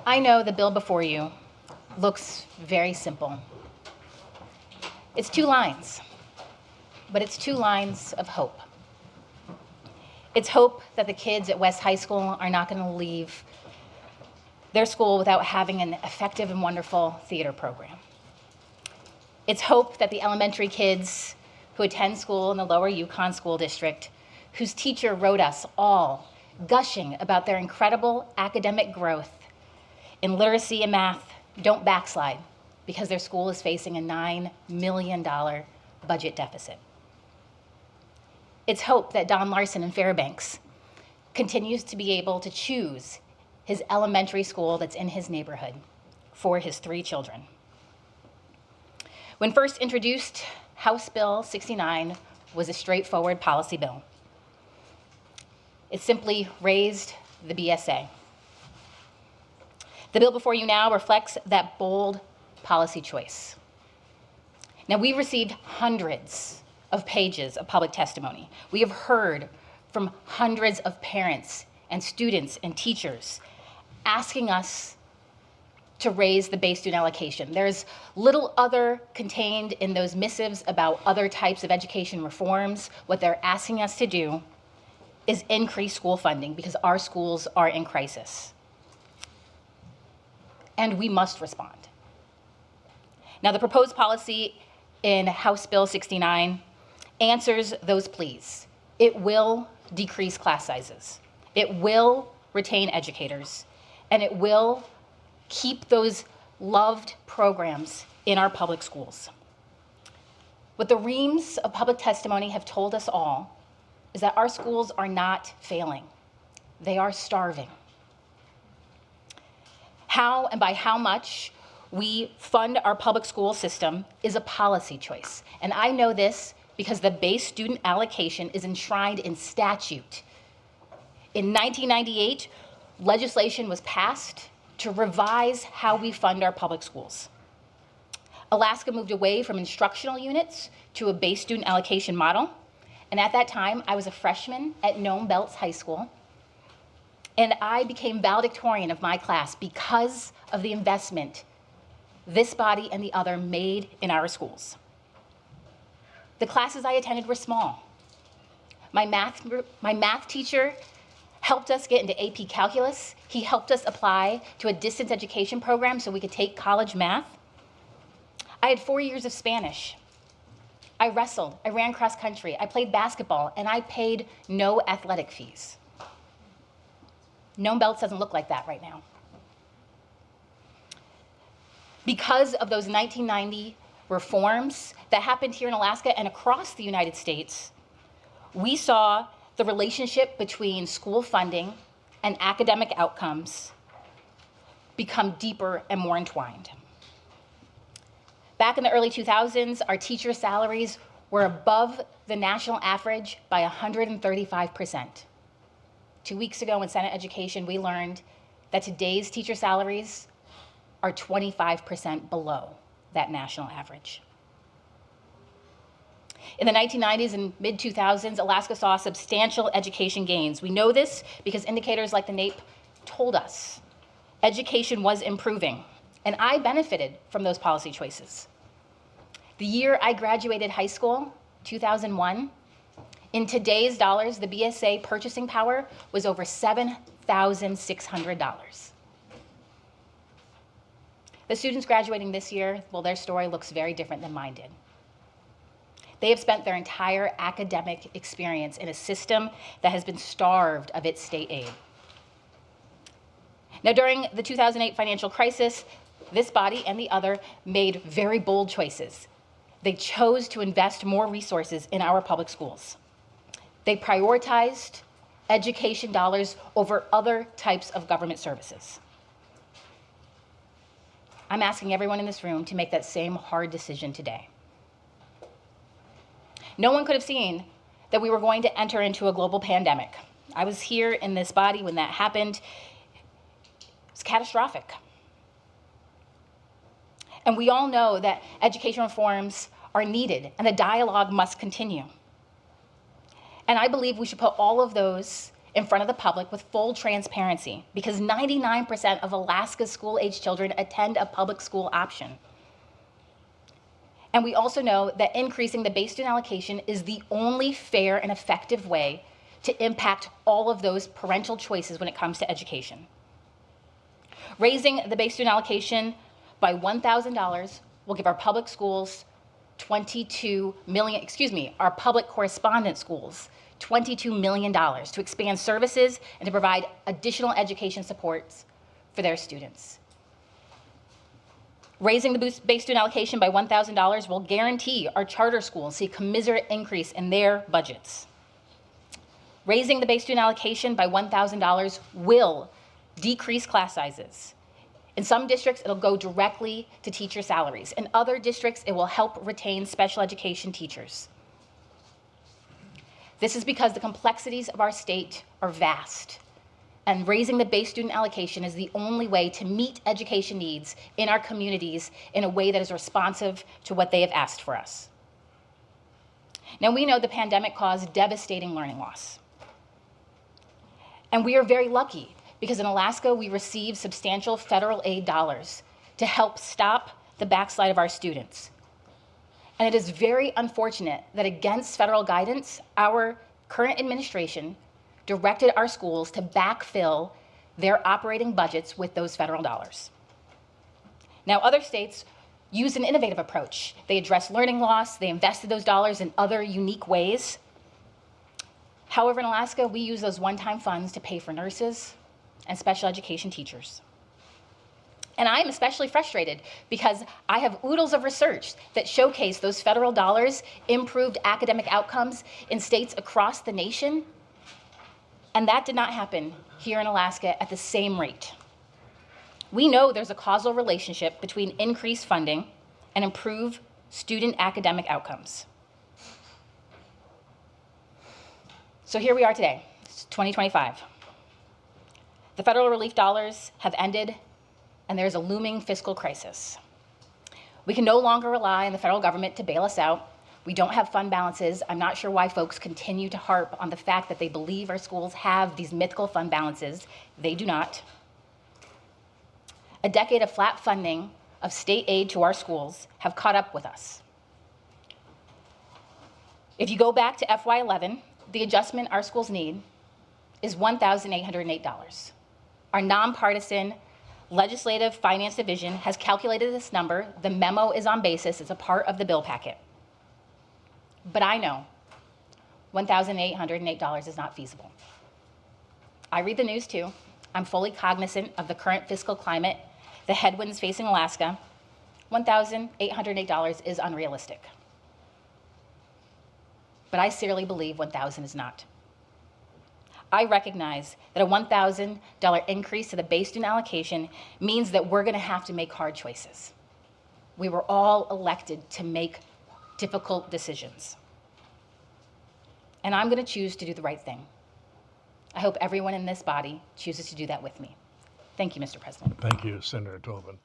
I know the bill before you looks very simple. It's 2 lines, but it's 2 lines of hope. It's hope that the kids at West High School are not going to leave their school without having an effective and wonderful theater program. It's hope that the elementary kids who attend school in the Lower Yukon School District, whose teacher wrote us all gushing about their incredible academic growth in literacy and math, don't backslide because their school is facing a $9 million budget deficit. It's hope that Don Larson in Fairbanks continues to be able to choose his elementary school that's in his neighborhood for his 3 children. When first introduced, House Bill 69 was a straightforward policy bill. It simply raised the BSA. The bill before you now reflects that bold policy choice. Now, we received hundreds of pages of public testimony. We have heard from hundreds of parents and students and teachers asking us to raise the base student allocation. There's little other contained in those missives about other types of education reforms. What they're asking us to do is increase school funding because our schools are in crisis. And we must respond. Now, the proposed policy in House Bill 69 answers those pleas. It will decrease class sizes. It will retain educators. And it will keep those loved programs in our public schools. What the reams of public testimony have told us all is that our schools are not failing. They are starving. How and by how much we fund our public school system is a policy choice. And I know this because the base student allocation is enshrined in statute. In 1998, legislation was passed to revise how we fund our public schools. Alaska moved away from instructional units to a base student allocation model. And at that time, I was a freshman at Nome Belts High School. And I became valedictorian of my class because of the investment this body and the other made in our schools. The classes I attended were small. My math teacher helped us get into AP Calculus. He helped us apply to a distance education program so we could take college math. I had 4 years of Spanish. I wrestled, I ran cross country, I played basketball, and I paid no athletic fees. Nome Belts doesn't look like that right now. Because of those 1990 reforms that happened here in Alaska and across the United States, we saw the relationship between school funding and academic outcomes become deeper and more entwined. Back in the early 2000s, our teacher salaries were above the national average by 135%. 2 weeks ago in Senate Education, we learned that today's teacher salaries are 25% below that national average. In the 1990s and mid-2000s, Alaska saw substantial education gains. We know this because indicators like the NAEP told us education was improving, and I benefited from those policy choices. The year I graduated high school, 2001, in today's dollars, the BSA purchasing power was over $7,600. The students graduating this year, well, their story looks very different than mine did. They have spent their entire academic experience in a system that has been starved of its state aid. Now, during the 2008 financial crisis, this body and the other made very bold choices. They chose to invest more resources in our public schools. They prioritized education dollars over other types of government services. I'm asking everyone in this room to make that same hard decision today. No one could have seen that we were going to enter into a global pandemic. I was here in this body when that happened. It was catastrophic. And we all know that education reforms are needed and the dialogue must continue. And I believe we should put all of those in front of the public with full transparency, because 99% of Alaska's school-age children attend a public school option. And we also know that increasing the base student allocation is the only fair and effective way to impact all of those parental choices when it comes to education. Raising the base student allocation by $1,000 will give our public schools our public correspondence schools $22 million to expand services and to provide additional education supports for their students. Raising the base student allocation by $1,000 will guarantee our charter schools see a commensurate increase in their budgets. Raising the base student allocation by $1,000 will decrease class sizes. In some districts, it'll go directly to teacher salaries. In other districts, it will help retain special education teachers. This is because the complexities of our state are vast, and raising the base student allocation is the only way to meet education needs in our communities in a way that is responsive to what they have asked for us. Now, we know the pandemic caused devastating learning loss. And we are very lucky because in Alaska, we receive substantial federal aid dollars to help stop the backslide of our students. And it is very unfortunate that against federal guidance, our current administration directed our schools to backfill their operating budgets with those federal dollars. Now, other states used an innovative approach. They addressed learning loss, they invested those dollars in other unique ways. However, in Alaska, we use those one-time funds to pay for nurses and special education teachers. And I'm especially frustrated because I have oodles of research that showcase those federal dollars improved academic outcomes in states across the nation, and that did not happen here in Alaska at the same rate. We know there's a causal relationship between increased funding and improved student academic outcomes. So here we are today, it's 2025. The federal relief dollars have ended, and there's a looming fiscal crisis. We can no longer rely on the federal government to bail us out. We don't have fund balances. I'm not sure why folks continue to harp on the fact that they believe our schools have these mythical fund balances. They do not. A decade of flat funding of state aid to our schools have caught up with us. If you go back to FY11, the adjustment our schools need is $1,808. Our nonpartisan Legislative Finance Division has calculated this number. The memo is on basis. It's a part of the bill packet. But I know $1,808 is not feasible. I read the news too. I'm fully cognizant of the current fiscal climate, the headwinds facing Alaska. $1,808 is unrealistic. But I sincerely believe $1,000 is not. I recognize that a $1,000 increase to the base student allocation means that we're going to have to make hard choices. We were all elected to make difficult decisions. And I'm going to choose to do the right thing. I hope everyone in this body chooses to do that with me. Thank you, Mr. President. Thank you, Senator Tobin.